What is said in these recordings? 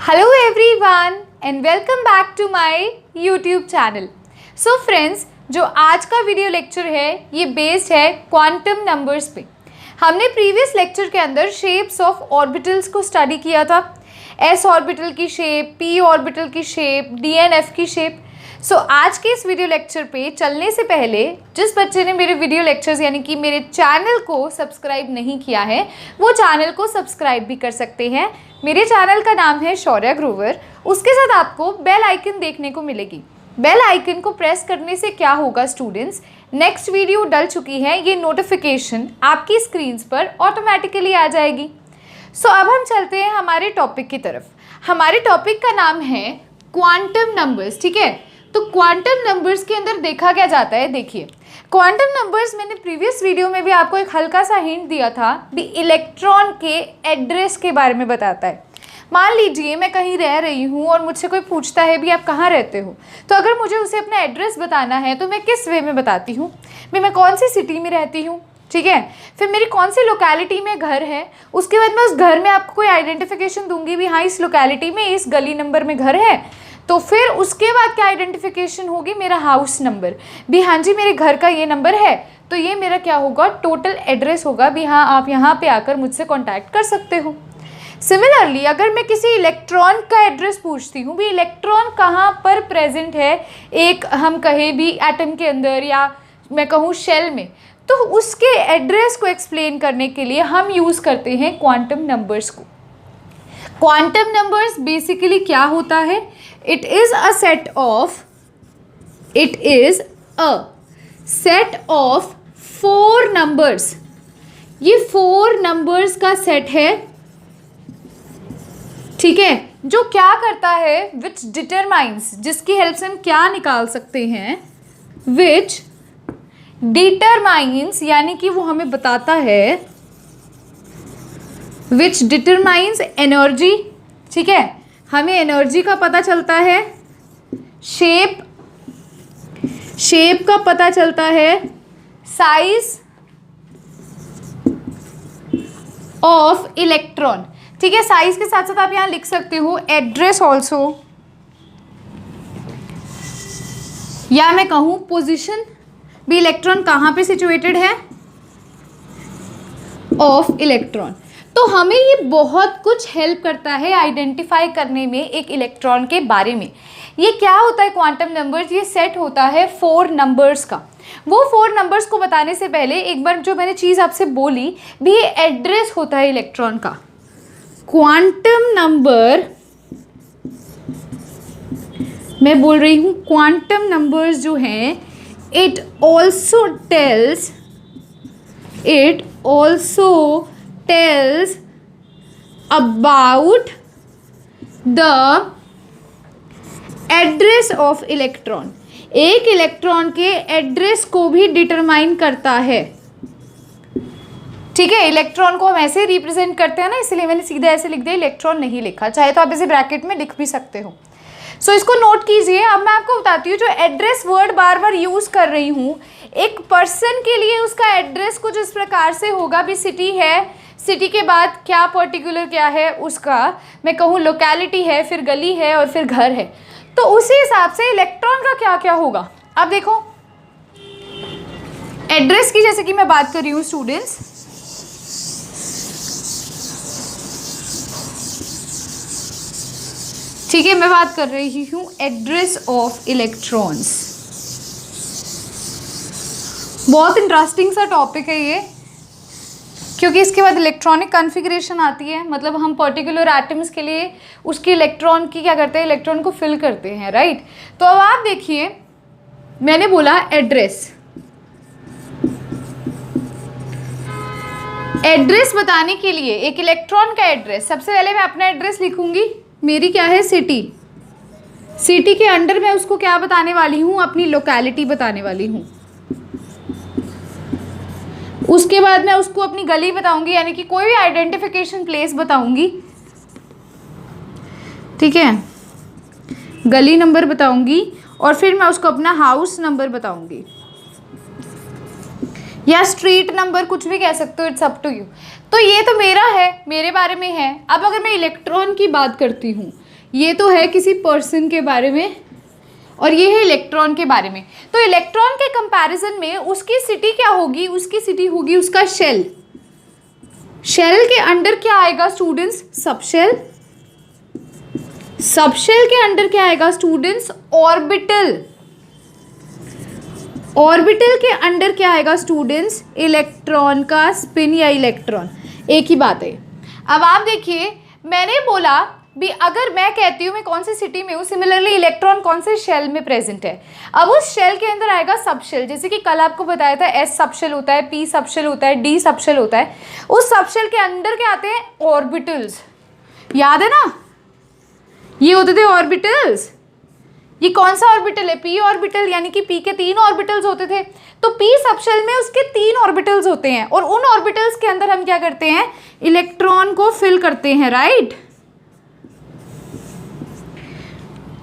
Hello everyone and welcome back to my YouTube channel. So friends, जो आज का video lecture है ये बेस्ड है क्वांटम नंबर्स पे। हमने प्रीवियस लेक्चर के अंदर शेप्स ऑफ ऑर्बिटल्स को स्टडी किया था। एस ऑर्बिटल की शेप, पी ऑर्बिटल की शेप, डी एंड एफ की शेप। सो आज के इस वीडियो लेक्चर पे चलने से पहले जिस बच्चे ने मेरे वीडियो लेक्चर्स यानी कि मेरे चैनल को सब्सक्राइब नहीं किया है वो चैनल को सब्सक्राइब भी कर सकते हैं। मेरे चैनल का नाम है शौर्या ग्रोवर। उसके साथ आपको बेल आइकन देखने को मिलेगी। बेल आइकन को प्रेस करने से क्या होगा स्टूडेंट्स, नेक्स्ट वीडियो डल चुकी है ये नोटिफिकेशन आपकी स्क्रीन्स पर ऑटोमेटिकली आ जाएगी। सो अब हम चलते हैं हमारे टॉपिक की तरफ। हमारे टॉपिक का नाम है क्वांटम नंबर्स, ठीक है। तो क्वांटम नंबर्स के अंदर देखा क्या जाता है, देखिए क्वांटम नंबर्स मैंने प्रीवियस वीडियो में भी आपको एक हल्का सा हिंट दिया था भी इलेक्ट्रॉन के एड्रेस के बारे में बताता है। मान लीजिए मैं कहीं रह रही हूँ और मुझसे कोई पूछता है भी आप कहाँ रहते हो, तो अगर मुझे उसे अपना एड्रेस बताना है तो मैं किस वे में बताती हूँ भी मैं कौन सी सिटी में रहती हूँ, ठीक है। फिर मेरी कौन सी लोकेलिटी में घर है, उसके बाद मैं उस घर में आपको कोई आइडेंटिफिकेशन दूंगी भी हाँ इस लोकेलिटी में इस गली नंबर में घर है। तो फिर उसके बाद क्या आइडेंटिफिकेशन होगी, मेरा हाउस नंबर भी हाँ जी मेरे घर का ये नंबर है। तो ये मेरा क्या होगा, टोटल एड्रेस होगा भी हाँ आप यहाँ पे आकर मुझसे कांटेक्ट कर सकते हो। सिमिलरली अगर मैं किसी इलेक्ट्रॉन का एड्रेस पूछती हूँ भी इलेक्ट्रॉन कहाँ पर प्रेजेंट है, एक हम कहें भी एटम के अंदर या मैं कहूँ शेल में, तो उसके एड्रेस को एक्सप्लेन करने के लिए हम यूज़ करते हैं क्वांटम नंबर्स को। क्वांटम नंबर्स बेसिकली क्या होता है, it is a set of 4 numbers। ये 4 numbers का सेट है, ठीक है, जो क्या करता है which determines, जिसकी हेल्प से हम क्या निकाल सकते हैं, which determines यानी कि वो हमें बताता है which determines energy, ठीक है, हमें एनर्जी का पता चलता है, शेप का पता चलता है, साइज ऑफ इलेक्ट्रॉन, ठीक है। साइज के साथ साथ आप यहां लिख सकते हो एड्रेस ऑल्सो, या मैं कहूं पोजीशन भी, इलेक्ट्रॉन कहां पे सिचुएटेड है ऑफ इलेक्ट्रॉन। तो हमें ये बहुत कुछ हेल्प करता है आइडेंटिफाई करने में एक इलेक्ट्रॉन के बारे में। ये क्या होता है क्वांटम नंबर्स, ये सेट होता है 4 नंबर्स का। वो 4 नंबर्स को बताने से पहले एक बार जो मैंने चीज़ आपसे बोली भी, ये एड्रेस होता है इलेक्ट्रॉन का। क्वांटम नंबर मैं बोल रही हूँ, क्वांटम नंबर्स जो हैं it also tells about the address of electron। एक इलेक्ट्रॉन के एड्रेस को भी डिटरमाइन करता है, ठीक है। इलेक्ट्रॉन को हम ऐसे रिप्रेजेंट करते हैं ना, इसलिए मैंने सीधा ऐसे लिख दिया, इलेक्ट्रॉन नहीं लिखा, चाहे तो आप इसे ब्रैकेट में लिख भी सकते हो। सो इसको नोट कीजिए। अब मैं आपको बताती हूँ जो एड्रेस वर्ड बार बार यूज़ कर रही हूँ, एक पर्सन के लिए उसका एड्रेस कुछ इस प्रकार से होगा भी, सिटी है, सिटी के बाद क्या पर्टिकुलर क्या है उसका मैं कहूँ लोकेलिटी है, फिर गली है और फिर घर है। तो उसी हिसाब से इलेक्ट्रॉन का क्या क्या होगा। अब देखो एड्रेस की जैसे कि मैं बात कर रही हूँ स्टूडेंट्स, ठीक है, मैं बात कर रही हूँ एड्रेस ऑफ इलेक्ट्रॉन्स। बहुत इंटरेस्टिंग सा टॉपिक है ये, क्योंकि इसके बाद इलेक्ट्रॉनिक कॉन्फ़िगरेशन आती है, मतलब हम पर्टिकुलर एटम्स के लिए उसके इलेक्ट्रॉन की क्या करते हैं, इलेक्ट्रॉन को फिल करते हैं, राइट। तो अब आप देखिए मैंने बोला एड्रेस बताने के लिए एक इलेक्ट्रॉन का एड्रेस, सबसे पहले मैं अपना एड्रेस लिखूंगी, मेरी क्या है सिटी के अंडर मैं उसको क्या बताने वाली हूँ, अपनी लोकेलिटी बताने वाली हूँ। उसके बाद मैं उसको अपनी गली बताऊंगी, यानी कि कोई भी आइडेंटिफिकेशन प्लेस बताऊंगी, ठीक है, गली नंबर बताऊंगी, और फिर मैं उसको अपना हाउस नंबर बताऊंगी या स्ट्रीट नंबर, कुछ भी कह सकते हो, इट्स अप टू यू। तो ये तो मेरा है, मेरे बारे में है। अब अगर मैं इलेक्ट्रॉन की बात करती हूँ ये तो है किसी पर्सन के बारे में और ये है इलेक्ट्रॉन के बारे में। तो इलेक्ट्रॉन के कंपैरिजन में उसकी सिटी क्या होगी, उसकी सिटी होगी उसका शेल। शेल के अंडर क्या आएगा स्टूडेंट्स, सबशेल। सबशेल के अंडर क्या आएगा स्टूडेंट्स, ऑर्बिटल। ऑर्बिटल के अंडर क्या आएगा स्टूडेंट्स, इलेक्ट्रॉन का स्पिन या इलेक्ट्रॉन, एक ही बात है। अब आप देखिए, मैंने बोला भी अगर मैं कहती हूँ मैं कौन सी सिटी में हूँ, सिमिलरली इलेक्ट्रॉन कौन से शेल में प्रेजेंट है। अब उस शेल के अंदर आएगा सबशेल, जैसे कि कल आपको बताया था एस सबशेल होता है, पी सबशेल होता है, डी सबशेल होता है। उस सबशेल के अंदर क्या आते हैं, ऑर्बिटल्स, याद है ना, ये होते थे ऑर्बिटल्स। ये कौन सा ऑर्बिटल है, पी ऑर्बिटल, यानी कि पी के 3 ऑर्बिटल्स होते थे। तो पी सबशेल में उसके 3 ऑर्बिटल्स होते हैं और उन ऑर्बिटल्स के अंदर हम क्या करते हैं, इलेक्ट्रॉन को फिल करते हैं, राइट।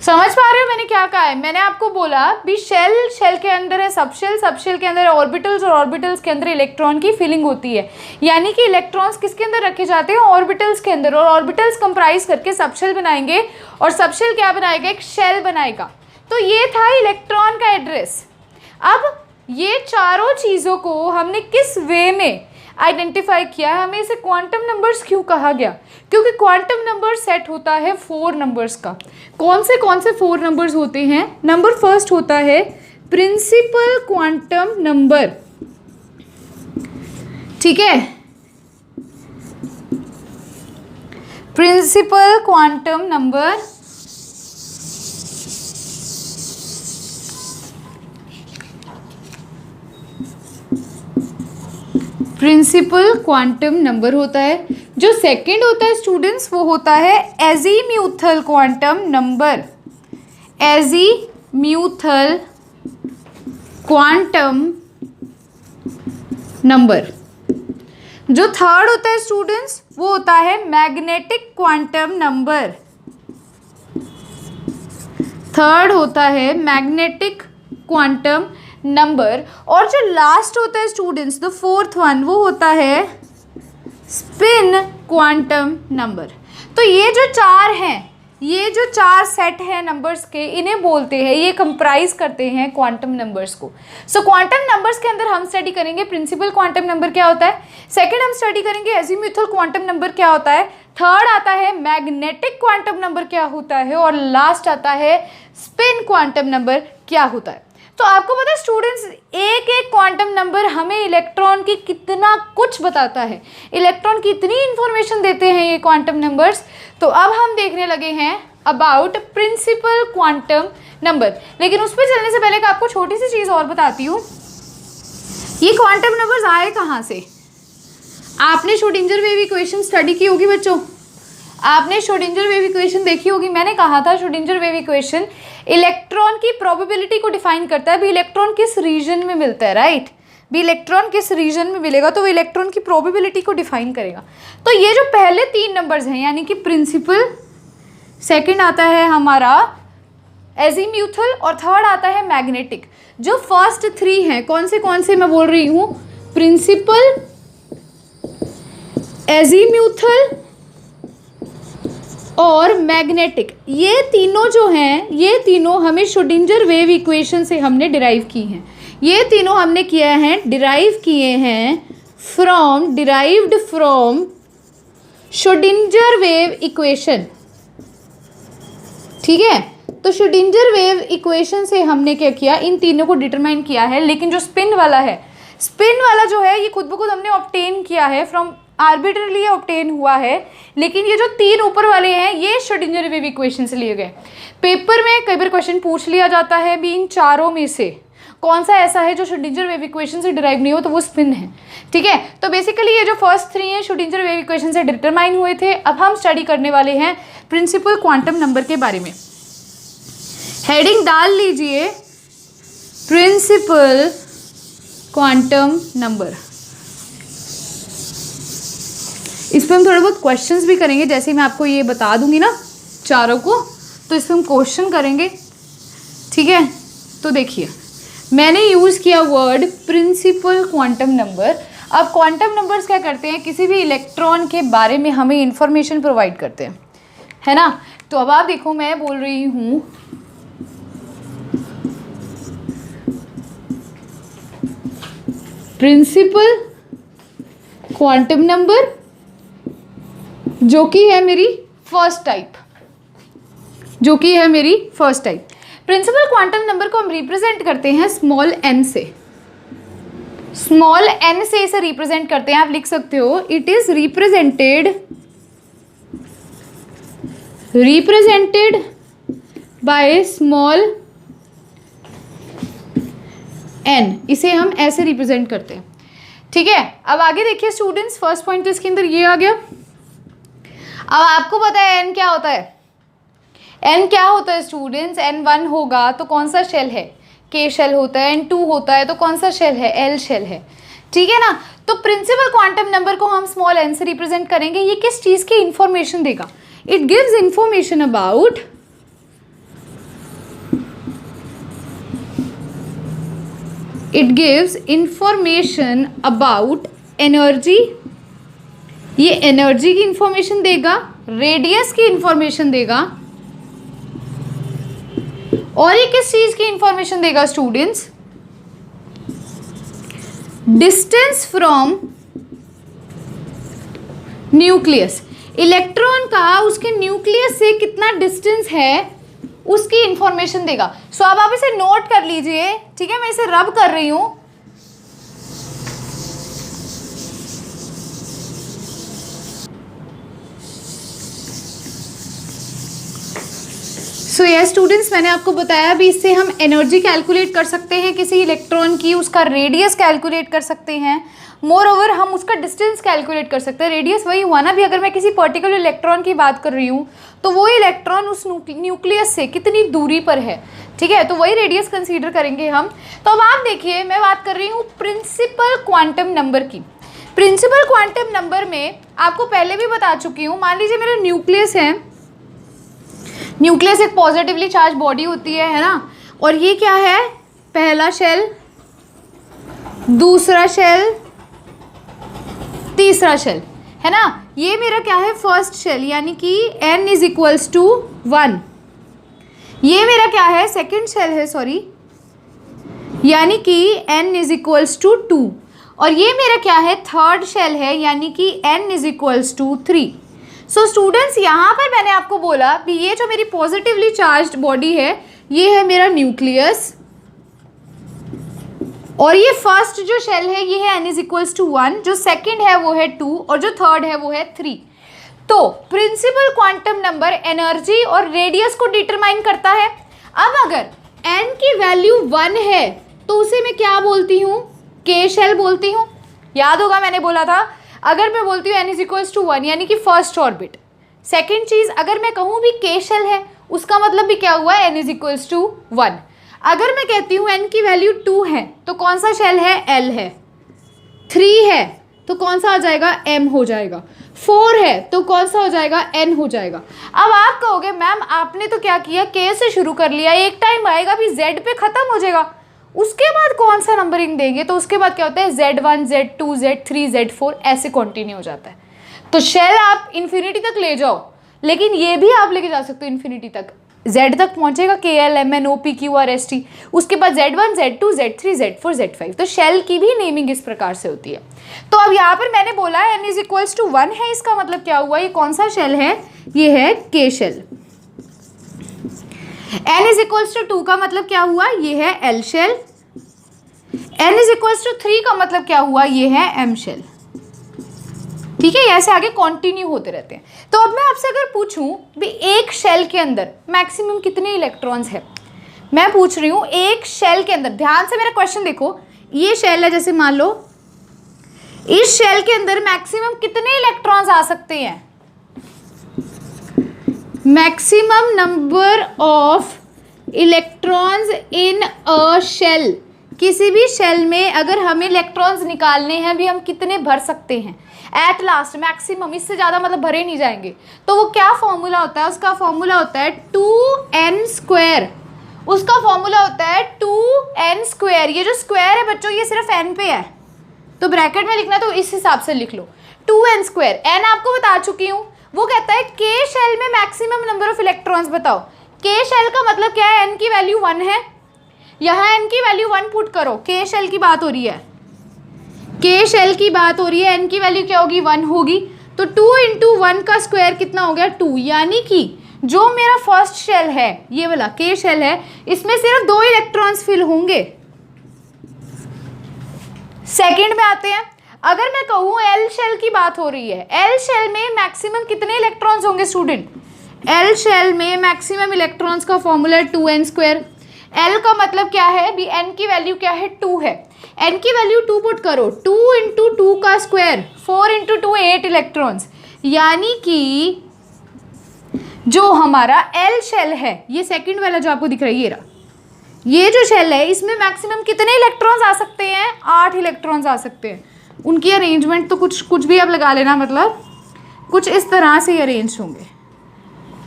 समझ पा रहे हो मैंने क्या कहा है, मैंने आपको बोला भी शेल, शेल के अंदर है सबशेल, सबशेल के अंदर है ऑर्बिटल्स और ऑर्बिटल्स के अंदर इलेक्ट्रॉन की फिलिंग होती है। यानी कि इलेक्ट्रॉन्स किसके अंदर रखे जाते हैं, ऑर्बिटल्स के अंदर, और ऑर्बिटल्स कंप्राइज करके सबशेल बनाएंगे और सबशेल क्या बनाएगा, एक शेल बनाएगा। तो ये था इलेक्ट्रॉन का एड्रेस। अब ये चारों चीज़ों को हमने किस वे में आइडेंटिफाई किया है, हमें इसे क्वांटम नंबर्स क्यों कहा गया, क्योंकि क्वांटम नंबर सेट होता है 4 नंबर्स का। कौन से 4 नंबर्स होते हैं, नंबर फर्स्ट होता है प्रिंसिपल क्वांटम नंबर, ठीक है, principal quantum number. Principal quantum number होता है। जो सेकंड होता है स्टूडेंट्स वो होता है azimuthal quantum number, azimuthal quantum number. जो थर्ड होता है स्टूडेंट्स वो होता है मैग्नेटिक क्वांटम नंबर, थर्ड होता है मैग्नेटिक क्वांटम नंबर। और जो लास्ट होता है स्टूडेंट्स, द फोर्थ वन, वो होता है स्पिन क्वांटम नंबर। तो ये जो 4 हैं, ये जो 4 सेट हैं नंबर्स के, इन्हें बोलते हैं, ये कंप्राइज करते हैं क्वांटम नंबर्स को। सो क्वांटम नंबर्स के अंदर हम स्टडी करेंगे प्रिंसिपल क्वांटम नंबर क्या होता है, सेकंड हम स्टडी करेंगे एजीम्यूथल क्वांटम नंबर क्या होता है, थर्ड आता है मैग्नेटिक क्वांटम नंबर क्या होता है, और लास्ट आता है स्पिन क्वांटम नंबर क्या होता है। तो आपको पता है स्टूडेंट्स, एक एक क्वांटम नंबर हमें इलेक्ट्रॉन की कितना कुछ बताता है, इलेक्ट्रॉन की इतनी इंफॉर्मेशन देते हैं ये क्वांटम नंबर्स। तो अब हम देखने लगे हैं अबाउट प्रिंसिपल क्वांटम नंबर। लेकिन उस पर चलने से पहले आपको छोटी सी चीज़ और बताती हूँ, ये क्वांटम नंबर्स आए कहाँ से। आपने श्रोडिंगर वेव इक्वेशन स्टडी की होगी बच्चों, आपने श्रोडिंगर वेव इक्वेशन देखी होगी। मैंने कहा था श्रोडिंगर वेव इक्वेशन इलेक्ट्रॉन की प्रोबेबिलिटी को डिफाइन करता है, भी इलेक्ट्रॉन किस रीजन में मिलता है, राइट, भी इलेक्ट्रॉन किस रीजन में मिलेगा तो वो इलेक्ट्रॉन की प्रोबेबिलिटी को डिफाइन करेगा। तो ये जो पहले 3 नंबर्स हैं यानी कि प्रिंसिपल, सेकंड आता है हमारा एजीम्यूथल और थर्ड आता है मैग्नेटिक। जो फर्स्ट 3 हैं कौन से मैं बोल रही हूँ, प्रिंसिपल, एजीम्यूथल और मैग्नेटिक, ये तीनों जो हैं, ये तीनों हमें श्रोडिंगर वेव इक्वेशन से हमने डिराइव की हैं। ये तीनों हमने किया है, डिराइव किए हैं derived from Schrodinger wave equation, ठीक है। तो श्रोडिंगर वेव इक्वेशन से हमने क्या किया, इन तीनों को डिटरमाइन किया है। लेकिन जो स्पिन वाला है, स्पिन वाला जो है ये खुद ब खुद हमने ऑब्टेन किया है, फ्रॉम आर्बिट्रली ऑब्टेन हुआ है। लेकिन ये जो 3 ऊपर वाले हैं ये श्रोडिंगर वेव इक्वेशन से लिए गए। पेपर में कई बार क्वेश्चन पूछ लिया जाता है भी इन चारों में से कौन सा ऐसा है जो श्रोडिंगर वेव इक्वेशन से डिराइव नहीं हो, तो वो स्पिन है, ठीक है। तो बेसिकली ये जो फर्स्ट 3 हैं श्रोडिंगर वेव इक्वेशन से डिटरमाइन हुए थे। अब हम स्टडी करने वाले हैं प्रिंसिपल क्वांटम नंबर के बारे में। हेडिंग डाल लीजिए प्रिंसिपल क्वांटम नंबर। इस पर हम थोड़े बहुत क्वेश्चंस भी करेंगे, जैसे मैं आपको ये बता दूंगी ना चारों को, तो इस पर हम क्वेश्चन करेंगे, ठीक है। तो देखिए मैंने यूज़ किया वर्ड प्रिंसिपल क्वांटम नंबर। अब क्वांटम नंबर्स क्या करते हैं, किसी भी इलेक्ट्रॉन के बारे में हमें इंफॉर्मेशन प्रोवाइड करते हैं, है ना। तो अब आप देखो, मैं बोल रही हूँ प्रिंसिपल क्वांटम नंबर, जो कि है मेरी first type, principal quantum number को हम रिप्रेजेंट करते हैं स्मॉल n से, इसे रिप्रेजेंट करते हैं। आप लिख सकते हो it is represented by small n, इसे हम ऐसे रिप्रेजेंट करते हैं। ठीक है, अब आगे देखिए स्टूडेंट्स, फर्स्ट पॉइंट तो इसके अंदर ये आ गया। अब आपको पता है n क्या होता है, स्टूडेंट्स? n1 होगा तो कौन सा शेल है? k शेल होता है। n2 होता है तो कौन सा शेल है? l शेल है। ठीक है ना? तो प्रिंसिपल क्वांटम नंबर को हम स्मॉल n से रिप्रेजेंट करेंगे। ये किस चीज़ की इंफॉर्मेशन देगा? It gives information about energy. ये एनर्जी की इंफॉर्मेशन देगा, रेडियस की इंफॉर्मेशन देगा, और ये किस चीज की इंफॉर्मेशन देगा students? Distance from nucleus. Electron का उसके न्यूक्लियस से कितना डिस्टेंस है उसकी इंफॉर्मेशन देगा। सो अब आप इसे नोट कर लीजिए। ठीक है, मैं इसे रब कर रही हूं। सो ये स्टूडेंट्स, मैंने आपको बताया भी, इससे हम एनर्जी कैलकुलेट कर सकते हैं किसी इलेक्ट्रॉन की, उसका रेडियस कैलकुलेट कर सकते हैं, मोर ओवर हम उसका डिस्टेंस कैलकुलेट कर सकते हैं। रेडियस वही हुआ ना भी, अगर मैं किसी पर्टिकुलर इलेक्ट्रॉन की बात कर रही हूँ तो वो इलेक्ट्रॉन उस न्यूक्लियस से कितनी दूरी पर है। ठीक है, तो वही रेडियस कंसीडर करेंगे हम। तो अब आप देखिए, मैं बात कर रही हूँ प्रिंसिपल क्वांटम नंबर की। प्रिंसिपल क्वांटम नंबर में आपको पहले भी बता चुकी हूँ। मान लीजिए मेरा न्यूक्लियस है, न्यूक्लियस एक पॉजिटिवली चार्ज बॉडी होती है ना, और ये क्या है? पहला शेल, दूसरा शेल, तीसरा शेल, है ना। ये मेरा क्या है? फर्स्ट शेल, यानी कि n इज इक्वल्स टू 1। ये मेरा क्या है? सेकेंड शेल है, सॉरी, यानी कि n इज इक्वल्स टू 2। और ये मेरा क्या है? थर्ड शेल है, यानी कि n is equals to 3। So students, यहाँ पर मैंने आपको बोला कि ये जो मेरी पॉजिटिवली चार्ज्ड बॉडी है, ये है मेरा न्यूक्लियस, और ये फर्स्ट जो शेल है ये है n इज इक्वल्स टू 1, जो सेकंड है वो है 2, और जो थर्ड है वो है 3। तो प्रिंसिपल क्वांटम नंबर एनर्जी और रेडियस को डिटरमाइन करता है। अब अगर n की वैल्यू 1 है तो उसे मैं क्या बोलती हूँ? k शेल बोलती हूँ। याद होगा मैंने बोला था, अगर मैं बोलती हूँ n इज इक्वल्स टू 1 यानी कि फर्स्ट ऑर्बिट। सेकेंड चीज़, अगर मैं कहूँ भी k शेल है, उसका मतलब भी क्या हुआ? n is equals to 1। अगर मैं कहती हूँ n की वैल्यू 2 है तो कौन सा शेल है? l है। 3 है तो कौन सा आ जाएगा? m हो जाएगा। 4 है तो कौन सा हो जाएगा? n हो जाएगा। अब आप कहोगे मैम आपने तो क्या किया, k से शुरू कर लिया, एक टाइम आएगा भी z पे खत्म हो जाएगा, उसके बाद कौन सा नंबरिंग देंगे? तो उसके बाद क्या होता है? Z1, Z2, Z3, Z4 ऐसे कंटिन्यू हो जाता है। तो शेल आप इन्फिनिटी तक ले जाओ, लेकिन ये भी आप लेके जा सकते हो इन्फिनिटी तक। Z तक पहुंचेगा KL, MN, OP, Q, R, S, T, उसके बाद Z1, Z2, Z3, Z4, Z5। तो शेल की भी नेमिंग इस प्रकार से होती है। तो अब यहाँ पर मैंने बोला n इज इक्वल्स टू 1 है, इसका मतलब क्या हुआ? ये कौन सा शेल है? ये है K shell. n is equals to 2 का मतलब क्या हुआ? ये है L shell. n is equals to 3 का मतलब क्या हुआ? ये है M शेल। ठीक है, ऐसे आगे कंटिन्यू होते रहते हैं। तो अब मैं आपसे अगर पूछूं भी एक शेल के अंदर मैक्सिमम कितने इलेक्ट्रॉन्स है, मैं पूछ रही हूँ एक शेल के अंदर, ध्यान से मेरा क्वेश्चन देखो। ये शेल है, जैसे मान लो इस शेल के अंदर मैक्सिमम कितने इलेक्ट्रॉन्स आ सकते हैं? Maximum number of electrons in a shell. किसी भी शेल में अगर हमें इलेक्ट्रॉन्स निकालने हैं भी, हम कितने भर सकते हैं? एट लास्ट मैक्सिमम, इससे ज़्यादा मतलब भरे नहीं जाएंगे। तो वो क्या फॉर्मूला होता है? उसका फॉर्मूला होता है 2n²। उसका फॉर्मूला होता है 2n²। ये जो स्क्वायर है बच्चों, ये सिर्फ n पे है, तो ब्रैकेट में लिखना तो इस हिसाब से लिख लो 2n²। n आपको बता चुकी हूँ, वो कहता है k शेल में मैक्सिमम नंबर ऑफ इलेक्ट्रॉन्स बताओ। k शेल का मतलब क्या है, n की वैल्यू 1 है, यहाँ n की वैल्यू 1 पुट करो, k शेल की बात हो रही है, k शेल की बात हो रही है, n की वैल्यू क्या होगी 1 होगी, तो 2 × 1 का स्क्वायर कितना हो गया 2, यानी कि जो मेरा फर्स्ट शेल है ये वाला k शेल है, इसमें सिर्फ 2 इलेक्ट्रॉन्स फिल होंगे। सेकंड में आते हैं, अगर मैं कहूँ एल शेल की बात हो रही है, एल शेल में मैक्सिमम कितने इलेक्ट्रॉन्स होंगे स्टूडेंट, एल शेल में मैक्सिमम इलेक्ट्रॉन्स का फॉर्मूला है 2n²। एल का मतलब क्या है भी, एन की वैल्यू क्या है 2 है, एन की वैल्यू 2 पुट करो, 2 × 2 का स्क्वायर 4 × 2 8 इलेक्ट्रॉन्स, यानी कि जो हमारा एल शेल है, ये सेकंड वाला जो आपको दिख रहा है ये रहा, ये जो शेल है इसमें मैक्सिमम कितने इलेक्ट्रॉन्स आ सकते हैं 8 इलेक्ट्रॉन्स आ सकते हैं। उनकी अरेंजमेंट तो कुछ भी आप लगा लेना, मतलब कुछ इस तरह से अरेंज होंगे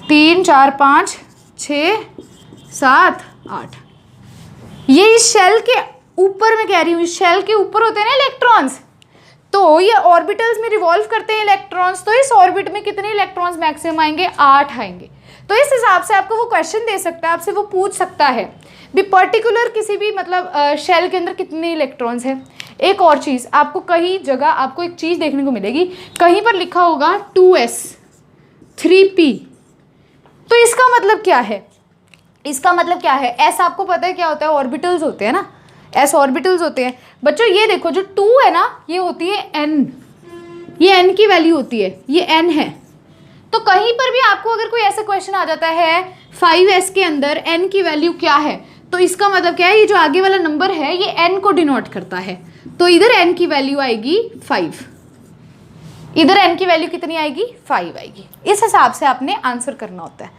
3 4 5 6 7 8। ये इस शेल के ऊपर मैं कह रही हूँ, इस शेल के ऊपर होते हैं ना इलेक्ट्रॉन्स, तो ये ऑर्बिटल्स में रिवॉल्व करते हैं इलेक्ट्रॉन्स, तो इस ऑर्बिट में कितने इलेक्ट्रॉन्स मैक्सिमम आएंगे 8 आएंगे। तो इस हिसाब से आपको वो क्वेश्चन दे सकता है, आपसे वो पूछ सकता है भी पर्टिकुलर किसी भी मतलब शेल के अंदर कितने इलेक्ट्रॉन्स हैं। एक और चीज़ आपको कहीं जगह आपको एक चीज़ देखने को मिलेगी, कहीं पर लिखा होगा 2s 3p, तो इसका मतलब क्या है, इसका मतलब क्या है, s आपको पता है क्या होता है, ऑर्बिटल्स होते हैं ना, s ऑर्बिटल्स होते हैं। बच्चों ये देखो जो 2 है ना, ये होती है n, ये n की वैल्यू होती है, ये n है। तो कहीं पर भी आपको अगर कोई ऐसा क्वेश्चन आ जाता है 5s के अंदर n की वैल्यू क्या है, तो इसका मतलब क्या है, ये जो आगे वाला नंबर है ये n को डिनोट करता है, तो इधर n की वैल्यू आएगी 5, इधर n की वैल्यू कितनी आएगी 5 आएगी। इस हिसाब से आपने आंसर करना होता है,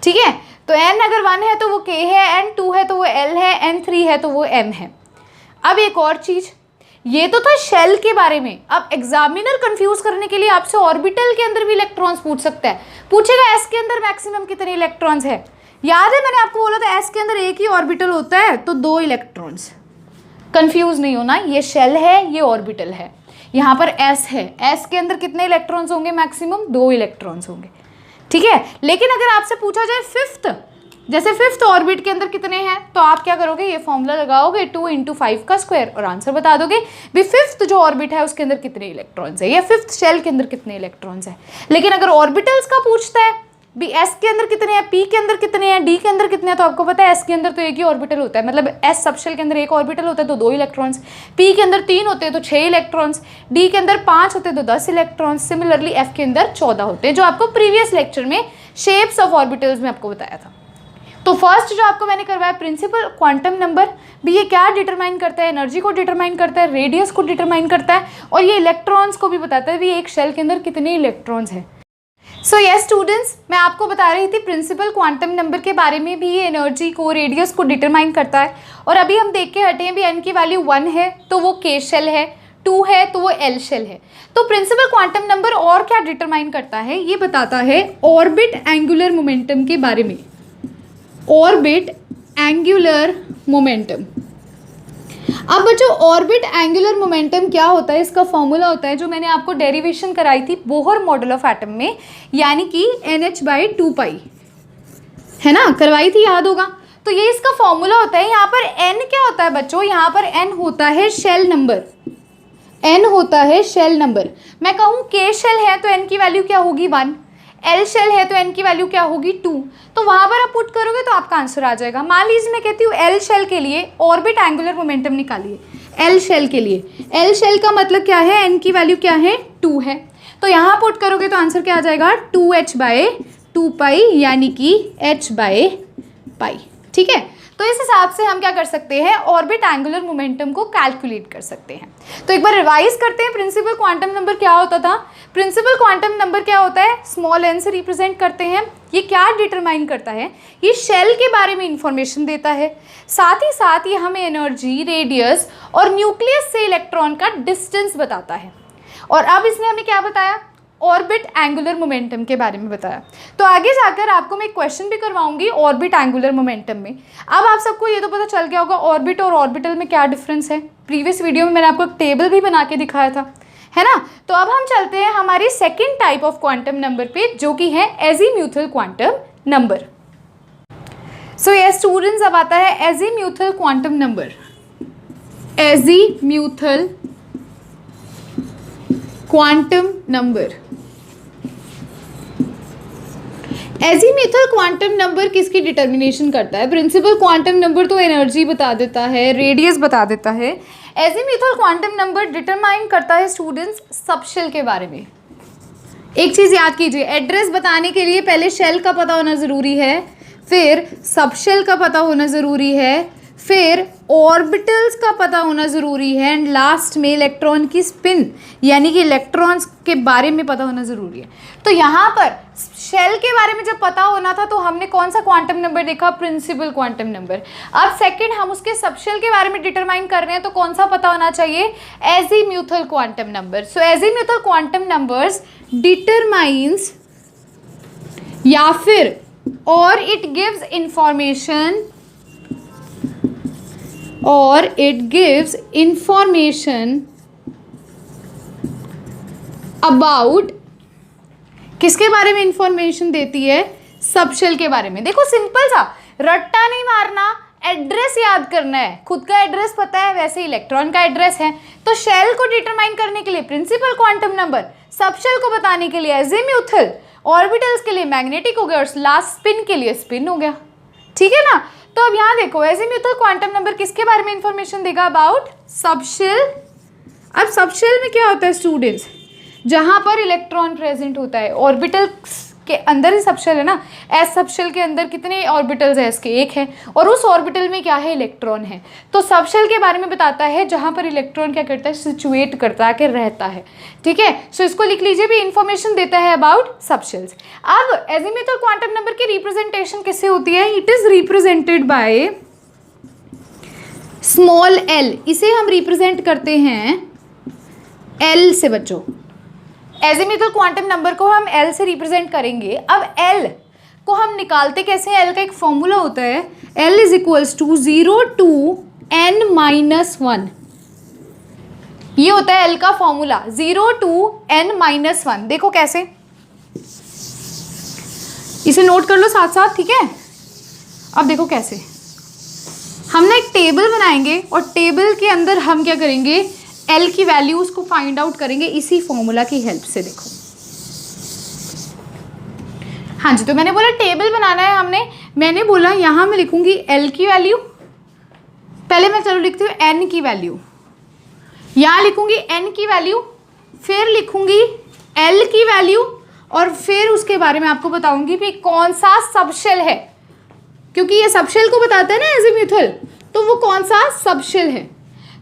ठीक है। तो n अगर 1 है तो वो k है, n 2 है तो वो l है, n 3 है तो वो m है। अब एक और चीज़, ये तो था शेल के बारे में, अब एग्जामिनर कंफ्यूज करने के लिए आपसे ऑर्बिटल के अंदर भी इलेक्ट्रॉन्स पूछ सकता है, पूछेगा s के अंदर मैक्सिमम कितने इलेक्ट्रॉन्स है। याद है मैंने आपको बोला था s के अंदर एक ही ऑर्बिटल होता है, तो 2 इलेक्ट्रॉन्स। कंफ्यूज नहीं होना, ये शेल है ये ऑर्बिटल है, यहाँ पर s है, s के अंदर कितने इलेक्ट्रॉन्स होंगे मैक्सिमम 2 इलेक्ट्रॉन्स होंगे, ठीक है। लेकिन अगर आपसे पूछा जाए फिफ्थ, जैसे फिफ्थ ऑर्बिट के अंदर कितने हैं, तो आप क्या करोगे, ये फॉर्मूला लगाओगे 2 × 5 का स्क्वायर और आंसर बता दोगे भी फिफ्थ जो ऑर्बिट है उसके अंदर कितने इलेक्ट्रॉन्स है, या फिफ्थ शेल के अंदर कितने इलेक्ट्रॉन्स है। लेकिन अगर ऑर्बिटल्स का पूछता है भी s के अंदर कितने हैं, p के अंदर कितने हैं, d के अंदर कितने हैं, तो आपको पता है s के अंदर तो एक ही ऑर्बिटल होता है, मतलब s सबशेल के अंदर एक ऑर्बिटल होता है तो 2 इलेक्ट्रॉन्स, p के अंदर 3 होते हैं तो 6 इलेक्ट्रॉन्स, d के अंदर 5 होते हैं तो 10 इलेक्ट्रॉन्स, सिमिलरली f के अंदर 14 होते हैं, जो आपको प्रीवियस लेक्चर में शेप्स ऑफ ऑर्बिटल्स में आपको बताया था। तो फर्स्ट जो आपको मैंने करवाया प्रिंसिपल क्वांटम नंबर, भी ये क्या डिटरमाइन करता है, एनर्जी को डिटरमाइन करता है, रेडियस को डिटरमाइन करता है, और ये इलेक्ट्रॉन्स को भी बताता है भी एक शेल के अंदर कितने इलेक्ट्रॉन्स हैं। सो यस स्टूडेंट्स, मैं आपको बता रही थी प्रिंसिपल क्वांटम नंबर के बारे में, भी ये एनर्जी को रेडियस को डिटरमाइन करता है। और अभी हम देख के हटे हैं भी n की वैल्यू 1 है तो वो k शेल है, 2 है तो वो l शेल है। तो प्रिंसिपल क्वांटम नंबर और क्या डिटरमाइन करता है, ये बताता है ऑर्बिट एंगुलर मोमेंटम के बारे में, ऑर्बिट एंगुलर मोमेंटम। अब बच्चों ऑर्बिट एंगुलर मोमेंटम क्या होता है, इसका फॉर्मूला होता है जो मैंने आपको डेरिवेशन कराई थी बोहर मॉडल ऑफ एटम में, यानी कि NH/2π है ना, करवाई थी, याद होगा। तो ये इसका फॉर्मूला होता है। यहाँ पर n क्या होता है बच्चों, यहाँ पर n होता है शेल नंबर, n होता है शेल नंबर। मैं कहूँ k शेल है तो n की वैल्यू क्या होगी 1, L शेल है तो n की वैल्यू क्या होगी 2, तो वहाँ पर आप पुट करोगे तो आपका आंसर आ जाएगा। मान लीजिए मैं कहती हूँ L शेल के लिए ऑर्बिट एंगुलर मोमेंटम निकालिए, L शेल के लिए, L शेल का मतलब क्या है, n की वैल्यू क्या है 2 है, तो यहाँ पुट करोगे तो आंसर क्या आ जाएगा 2h/2π, यानी कि h/π, ठीक है। तो इस हिसाब से हम क्या कर सकते हैं, ऑर्बिट एंगुलर मोमेंटम को कैलकुलेट कर सकते हैं। तो एक बार रिवाइज करते हैं, प्रिंसिपल क्वांटम नंबर क्या होता था। प्रिंसिपल क्वांटम नंबर क्या होता है, स्मॉल n से रिप्रेजेंट करते हैं। ये क्या डिटरमाइन करता है, ये शेल के बारे में इंफॉर्मेशन देता है, साथ ही साथ ये हमें एनर्जी, रेडियस और न्यूक्लियस से इलेक्ट्रॉन का डिस्टेंस बताता है। और अब इसने हमें क्या बताया, ऑर्बिट एंगुलर मोमेंटम के बारे में बताया। तो आगे जाकर आपको मैं एक क्वेश्चन भी करवाऊंगी ऑर्बिट एंगुलर मोमेंटम में। अब आप सबको ये तो पता चल गया होगा ऑर्बिट और ऑर्बिटल में क्या डिफरेंस है। प्रीवियस वीडियो में मैंने आपको एक टेबल भी बना के दिखाया था, है ना। तो अब हम चलते हैं हमारी second type of quantum number पे, जो कि है एजीम्यूथल क्वांटम नंबर। सो ये स्टूडेंट्स, अब आता है azimuthal quantum number. Azimuthal quantum number. Azimuthal quantum number किसकी डिटर्मिनेशन करता है? प्रिंसिपल क्वांटम नंबर तो एनर्जी बता देता है, रेडियस बता देता है। एजीम्यूथल क्वांटम नंबर डिटरमाइन करता है स्टूडेंट्स सबशेल के बारे में। एक चीज याद कीजिए, एड्रेस बताने के लिए पहले शेल का पता होना जरूरी है, फिर सबशेल का पता होना ज़रूरी है, फिर ऑर्बिटल्स का पता होना ज़रूरी है, एंड लास्ट में इलेक्ट्रॉन की स्पिन यानी कि इलेक्ट्रॉन्स के बारे में पता होना ज़रूरी है। तो यहाँ पर शेल के बारे में जब पता होना था तो हमने कौन सा क्वांटम नंबर देखा? Principal quantum number. अब सेकंड हम उसके सबशेल के बारे में डिटरमाइन कर रहे हैं, तो कौन सा पता होना चाहिए? Azimuthal quantum number. So azimuthal quantum numbers determines या फिर और इट गिव्स इंफॉर्मेशन अबाउट, किसके बारे में इंफॉर्मेशन देती है? सबशेल के बारे में। देखो सिंपल सा, रट्टा नहीं मारना, एड्रेस याद करना है। खुद का एड्रेस पता है, वैसे इलेक्ट्रॉन का एड्रेस है। तो शेल को डिटरमाइन करने के लिए प्रिंसिपल क्वांटम नंबर, सबशेल को बताने के लिए एजीम्यूथल, ऑर्बिटल्स के लिए मैग्नेटिक हो गया और लास्ट स्पिन के लिए स्पिन हो गया। ठीक है ना। तो अब यहाँ देखो, एजीम्यूथल क्वांटम नंबर किसके बारे में इंफॉर्मेशन देगा? About subshell. अब सबशेल में क्या होता है स्टूडेंट्स? जहाँ पर इलेक्ट्रॉन प्रेजेंट होता है। ऑर्बिटल्स के अंदर ही सबशेल है ना। एस सबशेल के अंदर कितने ऑर्बिटल्स है? इसके एक है, और उस ऑर्बिटल में क्या है? इलेक्ट्रॉन है। तो सबशेल के बारे में बताता है जहां पर इलेक्ट्रॉन क्या करता है? सिचुएट करता है, कि रहता है। ठीक है, सो इसको लिख लीजिए, भी इंफॉर्मेशन देता है अबाउट सबशेल्स। अब एजीम्यूथल क्वांटम नंबर की रिप्रेजेंटेशन किससे होती है? It is represented by small L. इसे हम रिप्रेजेंट करते हैं एल से बच्चों। एजीम्यूथल क्वांटम नंबर को हम एल से रिप्रेजेंट करेंगे। अब एल को हम निकालते कैसे? एल का एक फॉर्मूला होता है, L is equals to 0 to n-1। ये होता है एल का फॉर्मूला, 0 to n-1। देखो कैसे, इसे नोट कर लो साथ साथ, ठीक है। अब देखो कैसे, हम ना एक टेबल बनाएंगे और टेबल के अंदर हम क्या करेंगे? एल की वैल्यूज को फाइंड आउट करेंगे इसी फॉर्मूला की हेल्प से। देखो, हाँ जी, तो मैंने बोला टेबल बनाना है हमने। मैंने बोला यहाँ मैं लिखूंगी एल की वैल्यू, पहले मैं चलो लिखती हूँ एन की वैल्यू, यहाँ लिखूंगी एन की वैल्यू, फिर लिखूंगी एल की वैल्यू, और फिर उसके बारे में आपको बताऊंगी भी कौन सा सबशेल है, क्योंकि ये सबशेल को बताता है ना एजीम्यूथल, तो वो कौन सा सबशेल है।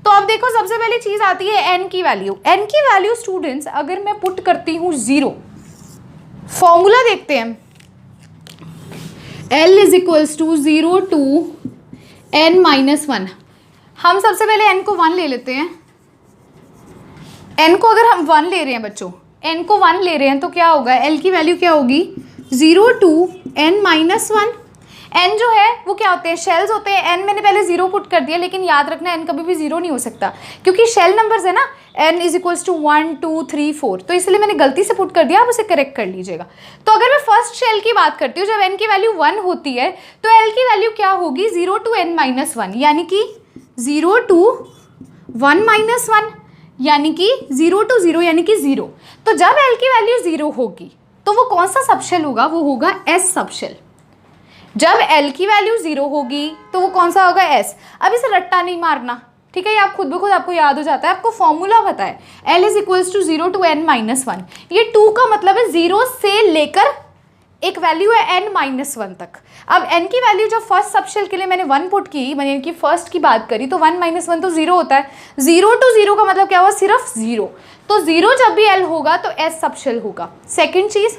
तो अब देखो, सबसे पहली चीज आती है एन की वैल्यू। एन की वैल्यू स्टूडेंट्स अगर मैं पुट करती हूँ 0, फॉर्मूला देखते हैं, L is equals to 0 to n-1। हम सबसे पहले n को 1 ले लेते हैं। n को अगर हम 1 ले रहे हैं बच्चों, n को 1 ले रहे हैं तो क्या होगा? L की वैल्यू क्या होगी? 0 to n-1। n जो है वो क्या होते हैं? शेल्स होते हैं। n मैंने पहले 0 पुट कर दिया, लेकिन याद रखना n कभी भी 0 नहीं हो सकता, क्योंकि शेल नंबर्स है ना। n इज इक्वल्स टू 1 2 3 4, तो इसलिए मैंने गलती से पुट कर दिया, आप उसे करेक्ट कर लीजिएगा। तो अगर मैं फर्स्ट शेल की बात करती हूँ, जब n की वैल्यू 1 होती है तो l की वैल्यू क्या होगी? 0 to n-1, यानी कि 0 to 1-1, यानी कि 0 to 0 यानी कि 0। तो जब l की वैल्यू 0 होगी तो वो कौन सा सबशेल होगा? वो होगा s सबशेल। जब l की वैल्यू 0 होगी तो वो कौन सा होगा? s। अब इसे रट्टा नहीं मारना, ठीक है, ये आप खुद ब खुद आपको याद हो जाता है, आपको फॉर्मूला पता है, l is equals to 0 to n-1। ये 2 का मतलब है 0 से लेकर एक वैल्यू है n-1 तक। अब n की वैल्यू जब फर्स्ट सबशेल के लिए मैंने 1 पुट की, मैंने कि फर्स्ट की बात करी, तो 1-1 तो 0 होता है। 0 to 0 का मतलब क्या हुआ? सिर्फ 0। तो 0 जब भी l होगा तो s सबशेल होगा। सेकेंड चीज,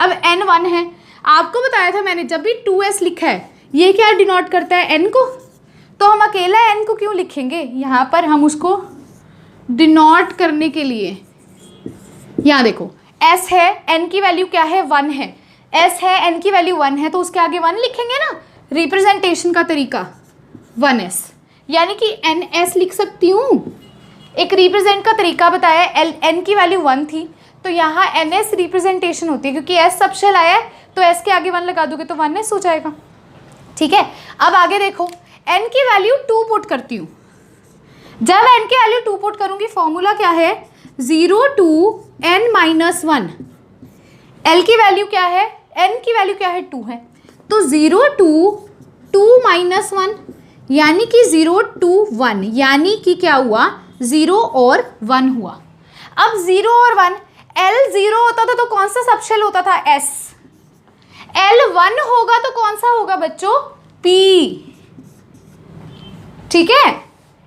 अब n1 है, आपको बताया था मैंने, जब भी 2s लिखा है, ये क्या डिनोट करता है? n को। तो हम अकेला n को क्यों लिखेंगे? यहाँ पर हम उसको डिनोट करने के लिए, यहाँ देखो एस है, एन की वैल्यू क्या है 1 है, एस है, एन की वैल्यू 1 है, तो उसके आगे 1 लिखेंगे ना। रिप्रेजेंटेशन का तरीका 1s, यानी कि एन एस लिख सकती हूँ। एक रिप्रेजेंट का तरीका बताया, एन की वैल्यू 1 थी तो यहाँ एन एस रिप्रेजेंटेशन होती है, क्योंकि एस सब शेल आया है तो एस के आगे 1 लगा दोगे तो 1s हो जाएगा। ठीक है, अब आगे देखो, एन की वैल्यू 2 पुट करती हूँ। जब एन की वैल्यू 2 पुट करूँगी, फॉर्मूला क्या है, 0 to n - 1। एल की वैल्यू क्या है, एन की वैल्यू क्या है 2 है, तो 0 to 2 - 1, यानी कि 0 to 1, यानी कि क्या हुआ, 0 और 1 हुआ। अब 0 और 1, L 0 होता था तो कौन सा सबशेल होता था, S। L 1 होगा तो कौन सा होगा बच्चों, P। ठीक है,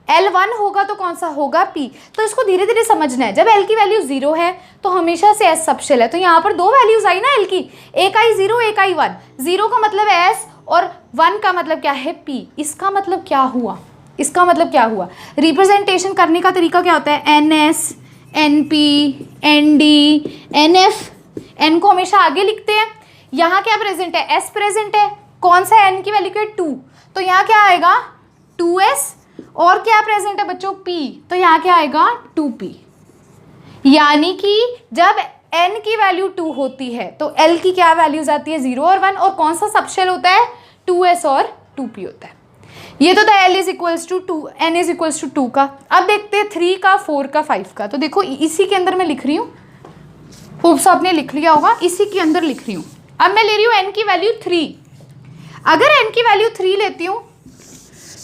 L 1 होगा तो कौन सा होगा, P। तो इसको धीरे धीरे समझना है। जब L की वैल्यू 0 है तो हमेशा से S सबशेल है, तो यहाँ पर 2 वैल्यूज आई ना L की, एक आई 0, एक आई 1। 0 का मतलब S और 1 का मतलब क्या है, P। इसका मतलब क्या हुआ, इसका मतलब क्या हुआ, रिप्रेजेंटेशन करने का तरीका क्या होता है, NS, NP, ND, NF। N को हमेशा आगे लिखते हैं। यहाँ क्या प्रेजेंट है, S प्रेजेंट है, कौन सा N की वैल्यू क्या है 2, तो यहाँ क्या आएगा 2S, और क्या प्रेजेंट है बच्चों, P, तो यहाँ क्या आएगा 2P। यानी कि जब N की वैल्यू 2 होती है तो L की क्या वैल्यूज आती है, 0 और 1, और कौन सा सबशेल होता है, 2S और 2P होता है। ये तो था L is equals to 2, N is equals to 2 का। अब देखते हैं 3 का, 4 का, 5 का। तो देखो इसी के अंदर मैं लिख रही हूँ, होप्स आपने लिख लिया होगा, इसी के अंदर लिख रही हूँ। अब मैं ले रही हूँ N की वैल्यू 3। अगर N की वैल्यू 3 लेती हूँ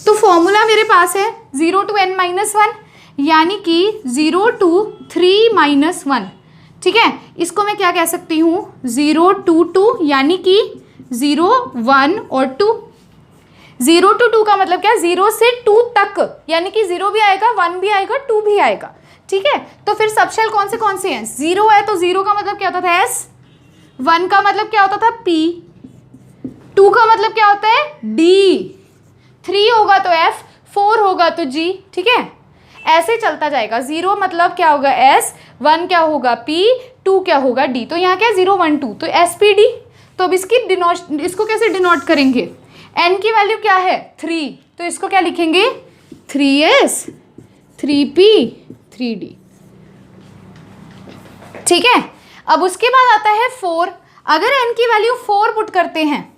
तो फॉर्मूला मेरे पास है 0 to n - 1, यानी कि 0 to 3 - 1। ठीक है, इसको मैं क्या कह सकती हूँ, 0 to 2, यानी कि 0, 1 और 2। 0 to 2 का मतलब क्या, 0 से 2 तक, यानी कि 0 भी आएगा, 1 भी आएगा, 2 भी आएगा। ठीक है, तो फिर सबशेल कौन से हैं, 0 है तो 0 का मतलब क्या होता था S, 1 का मतलब क्या होता था P, 2 का मतलब क्या होता है D, 3 होगा तो F, 4 होगा तो G। ठीक है, ऐसे चलता जाएगा। 0 मतलब क्या होगा S, 1 क्या होगा P, 2 क्या होगा D। तो यहाँ क्या है 0, 1, 2, तो SPD। तो अब इसको कैसे डिनोट करेंगे, N की वैल्यू क्या है 3, तो इसको क्या लिखेंगे 3S, 3P, 3D। ठीक है, अब उसके बाद आता है 4। अगर N की वैल्यू 4 पुट करते हैं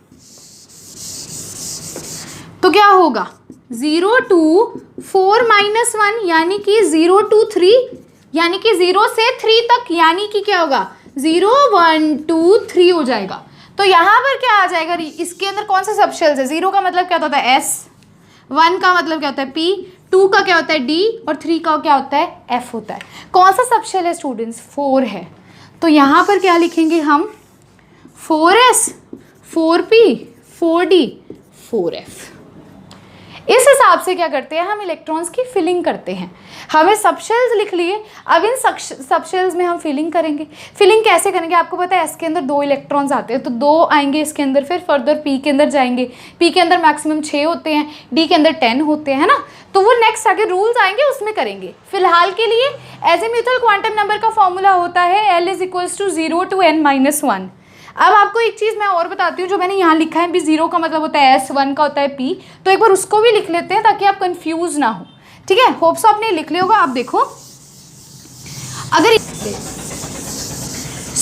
तो क्या होगा, 0 to 4 - 1, यानी कि 0 to 3, यानी कि 0 से 3 तक, यानी कि क्या होगा 0, 1, 2, 3 हो जाएगा। तो यहाँ पर क्या आ जाएगा, इसके अंदर कौन सा सबशेल्स है, 0 का मतलब क्या होता है S, 1 का मतलब क्या होता है P, 2 का क्या होता है D, और 3 का क्या होता है F होता है। कौन सा सबशेल है स्टूडेंट्स, 4 है। तो यहाँ पर क्या लिखेंगे हम, 4S, 4P, 4D, 4F। इस हिसाब से क्या करते हैं हम, इलेक्ट्रॉन्स की फिलिंग करते हैं। हमें सबशेल्स लिख लिए, अब इन सबशेल्स में हम फिलिंग करेंगे। फिलिंग कैसे करेंगे, आपको पता है S के अंदर 2 इलेक्ट्रॉन्स आते हैं, तो 2 आएंगे इसके अंदर, फिर फर्दर P के अंदर जाएंगे, P के अंदर मैक्सिमम 6 होते हैं, D के अंदर 10 होते हैं, है ना। तो वो नेक्स्ट आगे रूल्स आएंगे उसमें करेंगे। फिलहाल के लिए एजीम्यूथल क्वांटम नंबर का फॉर्मूला होता है L = 0 to n - 1। अब आपको एक चीज़ मैं और बताती हूँ, जो मैंने यहाँ लिखा है भी, 0 का मतलब होता है S, 1 का होता है P, तो एक बार उसको भी लिख लेते हैं ताकि आप कंफ्यूज ना हो। ठीक है, होप सो आपने लिख लिया होगा। आप देखो, अगर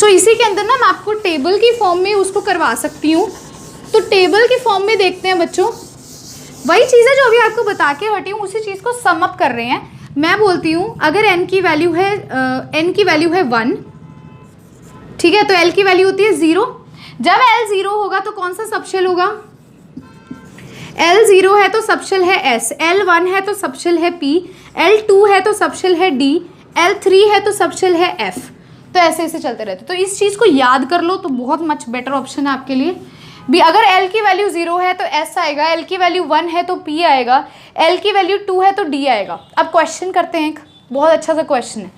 इसी के अंदर ना मैं आपको टेबल की फॉर्म में उसको करवा सकती हूँ। तो टेबल की फॉर्म में देखते हैं बच्चों, वही चीज़ है जो अभी आपको बता के हटी हूँ, उसी चीज़ को सम अप कर रहे हैं। मैं बोलती हूँ अगर n की वैल्यू है 1, ठीक है, तो L की वैल्यू होती है 0। जब L 0 होगा तो कौन सा सबशेल होगा, L 0 है तो सबशेल है S, L 1 है तो सबशेल है P, L 2 है तो सबशेल है D, L 3 है तो सबशेल है F। तो ऐसे ऐसे चलते रहते। तो इस चीज़ को याद कर लो तो बहुत मच बेटर ऑप्शन है आपके लिए भी। अगर L की वैल्यू 0 है तो S आएगा, L की वैल्यू 1 है तो P आएगा, L की वैल्यू 2 है तो D आएगा। अब क्वेश्चन करते हैं, एक बहुत अच्छा सा क्वेश्चन है।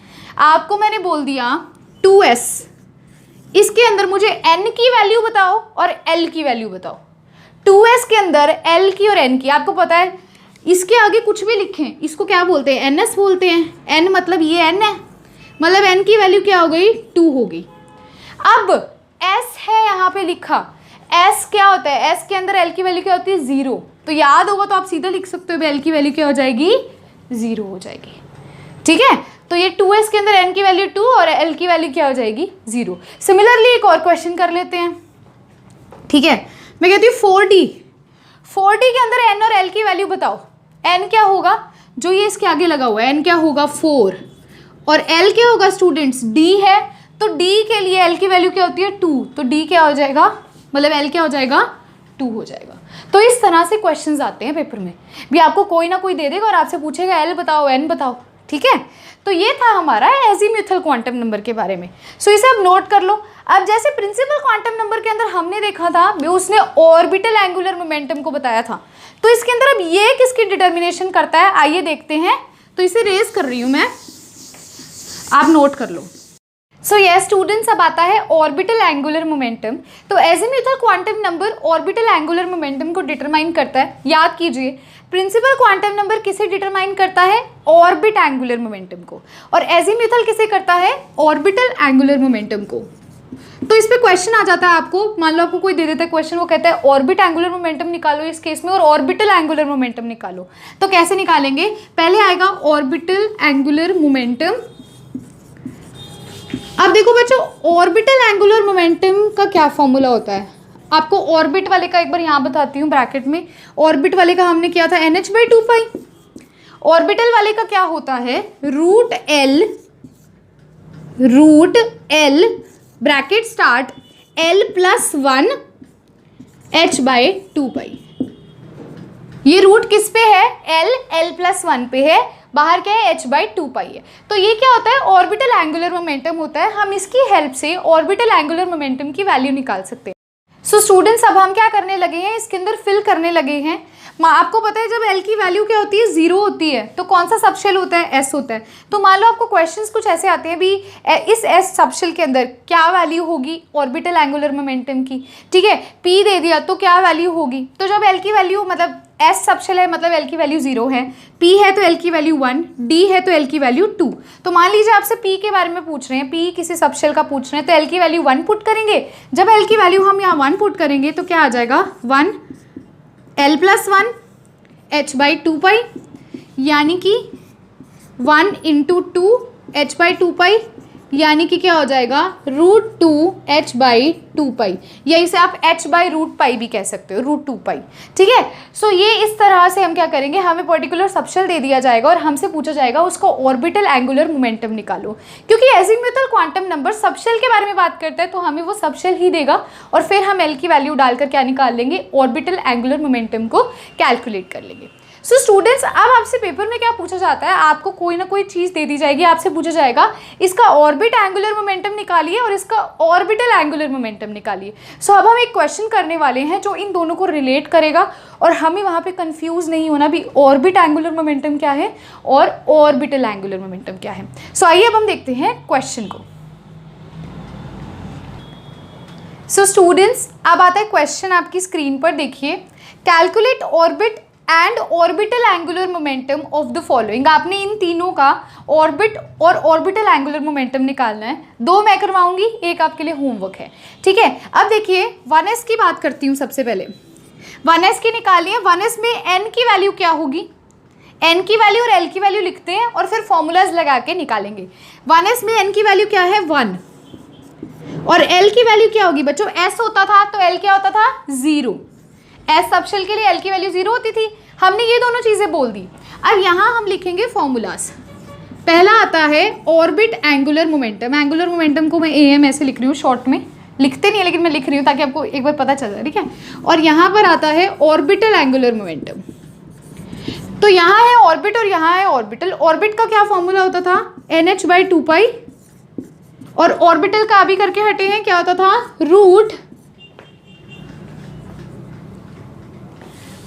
आपको मैंने बोल दिया 2S, इसके अंदर मुझे n की वैल्यू बताओ और l की वैल्यू बताओ। 2s के अंदर l की और n की, आपको पता है इसके आगे कुछ भी लिखें इसको क्या बोलते हैं, ns बोलते हैं। n मतलब ये n है, मतलब n की वैल्यू क्या हो गई 2 हो गई। अब s है यहाँ पे लिखा, s क्या होता है, s के अंदर l की वैल्यू क्या होती है 0, तो याद होगा तो आप सीधा लिख सकते हो l की वैल्यू क्या हो जाएगी 0 हो जाएगी। ठीक है, तो ये 2s के अंदर n की वैल्यू 2 और l की वैल्यू क्या हो जाएगी 0। सिमिलरली एक और क्वेश्चन कर लेते हैं। ठीक है, मैं कहती हूँ 4d के अंदर n और l की वैल्यू बताओ। n क्या होगा, जो ये इसके आगे लगा हुआ है n क्या होगा 4, और l क्या होगा स्टूडेंट्स d है, तो d के लिए l की वैल्यू क्या होती है 2, तो d क्या हो जाएगा, मतलब l क्या हो जाएगा 2 हो जाएगा। तो इस तरह से क्वेश्चंस आते हैं पेपर में भी, आपको कोई ना कोई दे देगा और आपसे पूछेगा l बताओ n बताओ। ठीक है, तो ये था हमारा एजीम्यूथल क्वांटम नंबर के बारे में। सो इसे अब नोट कर लो। अब जैसे प्रिंसिपल क्वांटम नंबर के अंदर हमने देखा था उसने ऑर्बिटल एंगुलर मोमेंटम को बताया था, तो इसके अंदर अब ये किसकी डिटर्मिनेशन करता है आइए देखते हैं। तो इसे रेज कर रही हूँ मैं, आप नोट कर लो। सो ये स्टूडेंट्स अब आता है ऑर्बिटल एंगुलर मोमेंटम। तो azimuthal quantum number orbital angular momentum को डिटरमाइन करता है। याद कीजिए, प्रिंसिपल क्वांटम नंबर किसे डिटरमाइन करता है, ऑर्बिट एंगुलर मोमेंटम को, और एजीम्यूथल किसे करता है, ऑर्बिटल एंगुलर मोमेंटम को। तो इस पे क्वेश्चन आ जाता है आपको, मान लो आपको कोई दे देता है क्वेश्चन, वो कहता है ऑर्बिट एंगुलर मोमेंटम निकालो इस केस में और ऑर्बिटल एंगुलर मोमेंटम निकालो। तो कैसे निकालेंगे, पहले आएगा ऑर्बिटल एंगुलर मोमेंटम। अब देखो बच्चों, ऑर्बिटल एंगुलर मोमेंटम का क्या फॉर्मूला होता है, आपको ऑर्बिट वाले का एक बार यहाँ बताती हूँ ब्रैकेट में। ऑर्बिट वाले का हमने किया था NH/2π, ऑर्बिटल वाले का क्या होता है √L bracket start L+1 H/2π। ये रूट किस पे है, L+1 पे है, बाहर क्या है H/2π है। तो ये क्या होता है, ऑर्बिटल एंगुलर मोमेंटम होता है। हम इसकी हेल्प से ऑर्बिटल एंगुलर मोमेंटम की वैल्यू निकाल सकते हैं। सो स्टूडेंट्स अब हम क्या करने लगे हैं, इसके अंदर फिल करने लगे हैं। आपको पता है जब L की वैल्यू क्या होती है 0 होती है, तो कौन सा सबशेल होता है, S होता है। तो मान लो आपको क्वेश्चंस कुछ ऐसे आते हैं भी, इस S सबशेल के अंदर क्या वैल्यू होगी ऑर्बिटल एंगुलर मोमेंटम की। ठीक है, P दे दिया तो क्या वैल्यू होगी, तो जब L की वैल्यू मतलब S सबशेल है मतलब L की वैल्यू 0 है, P है तो L की वैल्यू 1, D है तो L की वैल्यू 2। तो मान लीजिए आपसे P के बारे में पूछ रहे हैं, P किसी सबशेल का पूछ रहे हैं, तो L की वैल्यू 1 पुट करेंगे। जब L की वैल्यू हम यहाँ 1 पुट करेंगे तो क्या आ जाएगा 1 L+1 H/2π, यानी कि 1 × 2 H/2π, यानी कि क्या हो जाएगा √2 H/2π, या इसे आप H/√π भी कह सकते हो, √2π। ठीक है, सो ये इस तरह से हम क्या करेंगे, हमें पर्टिकुलर सबशेल दे दिया जाएगा और हमसे पूछा जाएगा उसका ऑर्बिटल एंगुलर मोमेंटम निकालो। क्योंकि एजीम्यूथल क्वांटम नंबर सबशेल के बारे में बात करता है तो हमें वो सबशेल ही देगा और फिर हम L की वैल्यू डालकर क्या निकाल लेंगे, ऑर्बिटल एंगुलर मोमेंटम को कैलकुलेट कर लेंगे। सो स्टूडेंट्स अब आपसे पेपर में क्या पूछा जाता है, आपको कोई ना कोई चीज़ दे दी जाएगी, आपसे पूछा जाएगा इसका ऑर्बिट एंगुलर मोमेंटम निकालिए और इसका ऑर्बिटल एंगुलर मोमेंटम निकालिए। सो अब हम एक क्वेश्चन करने वाले हैं जो इन दोनों को रिलेट करेगा और हमें वहाँ पे कंफ्यूज नहीं होना भी ऑर्बिट एंगुलर मोमेंटम क्या है और ऑर्बिटल एंगुलर मोमेंटम क्या है। सो आइए अब हम देखते हैं क्वेश्चन को। सो स्टूडेंट्स अब आता है क्वेश्चन, आपकी स्क्रीन पर देखिए, calculate orbit and orbital angular momentum of the following. आपने इन तीनों का ऑर्बिट और ऑर्बिटल एंगुलर मोमेंटम निकालना है। 2 मैं करवाऊंगी, एक आपके लिए होमवर्क है। ठीक है, अब देखिए 1s की बात करती हूँ। सबसे पहले 1s की निकालनी है। 1s में n की वैल्यू क्या होगी, n की वैल्यू और l की वैल्यू लिखते हैं और फिर फॉर्मूलाज लगा के निकालेंगे। 1s में n की वैल्यू क्या है 1 और l की वैल्यू क्या होगी बच्चों, s होता था तो l क्या होता था 0। S सबशेल के लिए L की वैल्यू 0 होती थी, हमने ये दोनों चीज़ें बोल दी। अब यहाँ हम लिखेंगे फॉर्मूलाज। पहला आता है orbit angular momentum. Angular momentum को मैं AM ऐसे लिख रही हूँ, शॉर्ट में लिखते नहीं है लेकिन मैं लिख रही हूँ ताकि आपको एक बार पता चल जाए। ठीक है, और यहाँ पर आता है ऑर्बिटल एंगुलर मोमेंटम। तो यहाँ है ऑर्बिट और यहाँ है ऑर्बिटल। ऑर्बिट का क्या फॉर्मूला होता था NH/2π और ऑर्बिटल का अभी करके हटे हैं, क्या होता था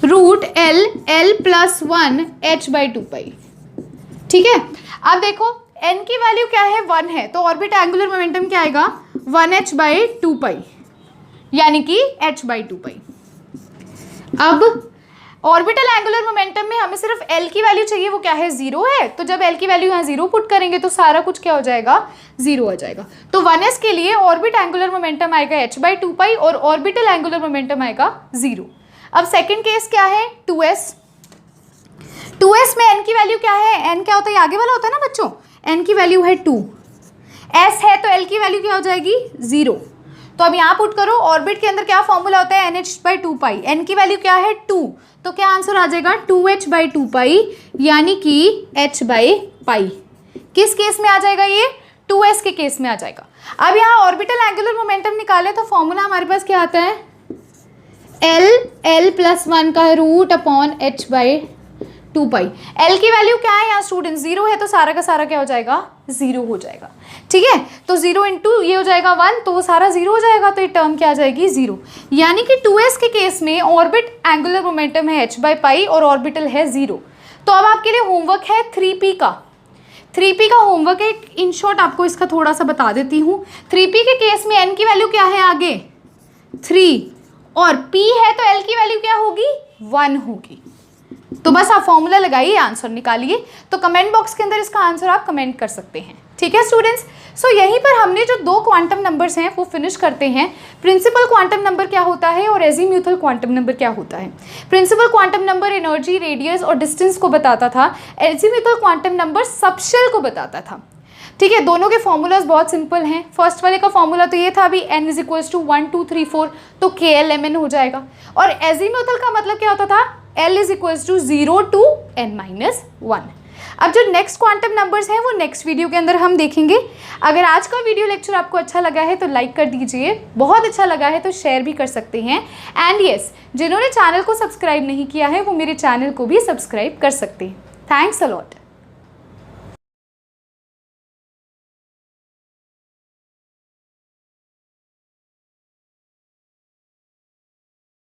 √L+1 H/2π। ठीक है, अब देखो n की वैल्यू क्या है 1 है, तो ऑर्बिट एंगुलर मोमेंटम क्या आएगा 1 H/2π, यानी कि H/2π। अब ऑर्बिटल एंगुलर मोमेंटम में हमें सिर्फ L की वैल्यू चाहिए, वो क्या है 0 है। तो जब L की वैल्यू यहाँ 0 पुट करेंगे तो सारा कुछ क्या हो जाएगा 0 आ जाएगा। तो 1s के लिए ऑर्बिट एंगुलर मोमेंटम आएगा h/2π और ऑर्बिटल एंगुलर मोमेंटम आएगा 0। अब सेकेंड केस क्या है 2s। 2s में n की वैल्यू क्या है, n क्या होता है, आगे वाला होता है ना बच्चों, n की वैल्यू है 2, s है तो L की वैल्यू क्या हो जाएगी 0। तो अब यहाँ पुट करो, ऑर्बिट के अंदर क्या फॉर्मूला होता है nh/2π, n की वैल्यू क्या है 2, तो क्या आंसर आ जाएगा 2h/2π यानी कि h/π। किस केस में आ जाएगा ये, 2s के केस में आ जाएगा। अब यहाँ ऑर्बिटल एंगुलर मोमेंटम निकाले तो फॉर्मूला हमारे पास क्या आता है, L+1 का रूट अपॉन h/2π। L की वैल्यू क्या है यहाँ स्टूडेंट 0 है, तो सारा का सारा क्या हो जाएगा 0 हो जाएगा। ठीक है, तो 0 इंटू ये हो जाएगा 1, तो वो सारा 0 हो जाएगा, तो ये टर्म क्या आ जाएगी 0। यानी कि 2s के केस में ऑर्बिट एंगुलर मोमेंटम है h/π और ऑर्बिटल है 0। तो अब आपके लिए होमवर्क है 3p का। 3p का होमवर्क है, इन शॉर्ट आपको इसका थोड़ा सा बता देती हूँ। 3p के केस में n की वैल्यू क्या है आगे 3 और p है तो l की वैल्यू क्या होगी 1 होगी। तो बस आप फॉर्मूला लगाइए, आंसर निकालिए। तो कमेंट बॉक्स के अंदर इसका आंसर आप कमेंट कर सकते हैं। ठीक है स्टूडेंट्स, सो यहीं पर हमने जो 2 क्वांटम नंबर्स हैं वो फिनिश करते हैं। प्रिंसिपल क्वांटम नंबर क्या होता है और एजीम्यूथल क्वांटम नंबर क्या होता है। Principal quantum number energy, radius और डिस्टेंस को बताता था, एजीम्यूथल क्वांटम नंबर सबशेल को बताता था। ठीक है, दोनों के फॉर्मूलाज बहुत सिंपल हैं। फर्स्ट वाले का फॉर्मूला तो ये था अभी n = 1 2 3 4, तो KLMN हो जाएगा। और एजीम्यूथल का मतलब क्या होता था, L = 0 to n-1। अब जो नेक्स्ट क्वांटम नंबर्स हैं वो नेक्स्ट वीडियो के अंदर हम देखेंगे। अगर आज का वीडियो लेक्चर आपको अच्छा लगा है तो लाइक कर दीजिए, बहुत अच्छा लगा है तो शेयर भी कर सकते हैं। एंड यस, जिन्होंने चैनल को सब्सक्राइब नहीं किया है वो मेरे चैनल को भी सब्सक्राइब कर सकते हैं। Thanks a lot.